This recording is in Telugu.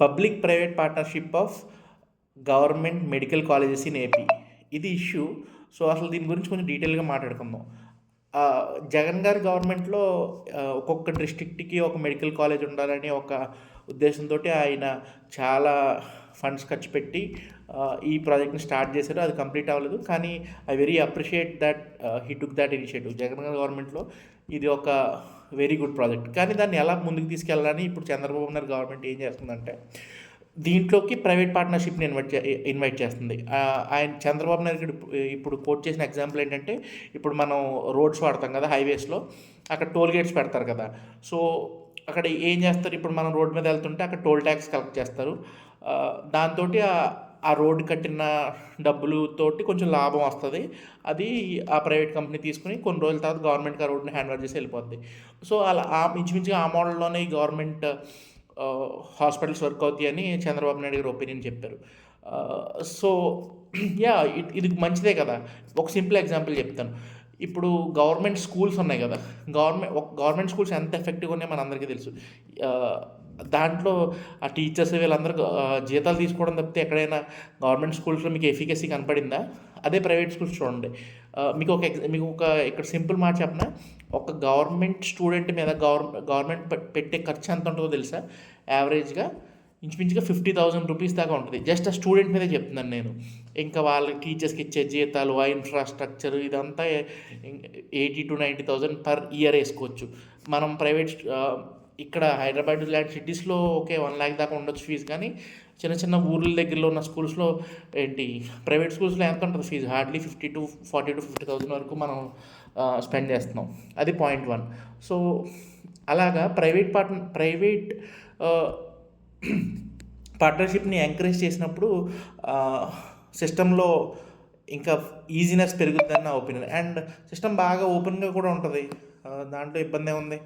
Public private partnership of government medical colleges in AP. ఇది ఇష్యూ. సో అసలు దీని గురించి కొంచెం డీటెయిల్గా మాట్లాడుకుందాం. జగన్ గారి గవర్నమెంట్లో ఒక్కొక్క డిస్ట్రిక్ట్కి ఒక మెడికల్ కాలేజ్ ఉండాలని ఒక ఉద్దేశంతో ఆయన చాలా ఫండ్స్ ఖర్చు పెట్టి ఈ ప్రాజెక్ట్ని స్టార్ట్ చేశారు. అది కంప్లీట్ అవ్వలేదు, కానీ I very appreciate that he took that initiative. Jagan గారి గవర్నమెంట్లో ఇది ఒక వెరీ గుడ్ ప్రాజెక్ట్. కానీ దాన్ని ఎలా ముందుకు తీసుకెళ్ళాలని ఇప్పుడు చంద్రబాబు నాయుడు గవర్నమెంట్ ఏం చేస్తుందంటే దీంట్లోకి ప్రైవేట్ పార్ట్నర్షిప్ని ఇన్వైట్ చేస్తుంది. ఆయన చంద్రబాబు నాయుడు ఇప్పుడు కోట్ చేసిన ఎగ్జాంపుల్ ఏంటంటే, ఇప్పుడు మనం రోడ్స్ వాడతాం కదా హైవేస్లో, అక్కడ టోల్ గేట్స్ పెడతారు కదా. సో అక్కడ ఏం చేస్తారు, ఇప్పుడు మనం రోడ్ మీద వెళ్తుంటే అక్కడ టోల్ ట్యాక్స్ కలెక్ట్ చేస్తారు. దాంతో ఆ రోడ్డు కట్టిన డబ్బులతోటి కొంచెం లాభం వస్తుంది. అది ఆ ప్రైవేట్ కంపెనీ తీసుకుని కొన్ని రోజుల తర్వాత గవర్నమెంట్కి ఆ రోడ్ని హ్యాండ్ ఓవర్ చేసి వెళ్ళిపోద్ది. సో అలా ఇంచుమించుగా ఆ మోడల్లోనే ఈ గవర్నమెంట్ హాస్పిటల్స్ వర్క్ అవుతాయి అని చంద్రబాబు నాయుడు గారు ఒపీనియన్ చెప్పారు. సో యా, ఇది మంచిదే కదా. ఒక సింపుల్ ఎగ్జాంపుల్ చెప్తాను. ఇప్పుడు గవర్నమెంట్ స్కూల్స్ ఉన్నాయి కదా, గవర్నమెంట్ స్కూల్స్ ఎంత ఎఫెక్టివ్గా ఉన్నాయో మనందరికీ తెలుసు. దాంట్లో ఆ టీచర్స్ వీళ్ళందరూ జీతాలు తీసుకోవడం తప్పితే ఎక్కడైనా గవర్నమెంట్ స్కూల్స్లో మీకు ఎఫికసీ కనపడిందా? అదే ప్రైవేట్ స్కూల్స్ చూడండి. మీకు ఒక ఇక్కడ సింపుల్ మాట చెప్పనా, ఒక గవర్నమెంట్ స్టూడెంట్ మీద గవర్నమెంట్ పెట్టే ఖర్చు ఎంత ఉంటుందో తెలుసా? యావరేజ్గా ఇంచుమించుగా 50,000 రూపీస్ దాకా ఉంటుంది. జస్ట్ ఆ స్టూడెంట్ మీదే చెప్తున్నాను నేను. ఇంకా వాళ్ళ టీచర్స్కి ఇచ్చే జీతాలు, ఆ ఇన్ఫ్రాస్ట్రక్చర్, ఇదంతా 80,000 to 90,000 పర్ ఇయర్ వేసుకోవచ్చు. మనం ప్రైవేట్ ఇక్కడ హైదరాబాద్ లాంటి సిటీస్లో ఓకే 1,00,000 దాకా ఉండొచ్చు ఫీజు, కానీ చిన్న చిన్న ఊర్ల దగ్గరలో ఉన్న స్కూల్స్లో ప్రైవేట్ స్కూల్స్లో ఎంత ఉంటుంది ఫీజు? హార్డ్లీ 40,000 to 50,000 వరకు మనం స్పెండ్ చేస్తున్నాం. అది పాయింట్ 1. సో అలాగా ప్రైవేట్ పార్ట్నర్షిప్ని ఎంకరేజ్ చేసినప్పుడు సిస్టంలో ఇంకా ఈజీనెస్ పెరుగుతుందని నా ఒపీనియన్. అండ్ సిస్టమ్ బాగా ఓపెన్గా కూడా ఉంటుంది, దాంట్లో ఇబ్బంది ఏముంది.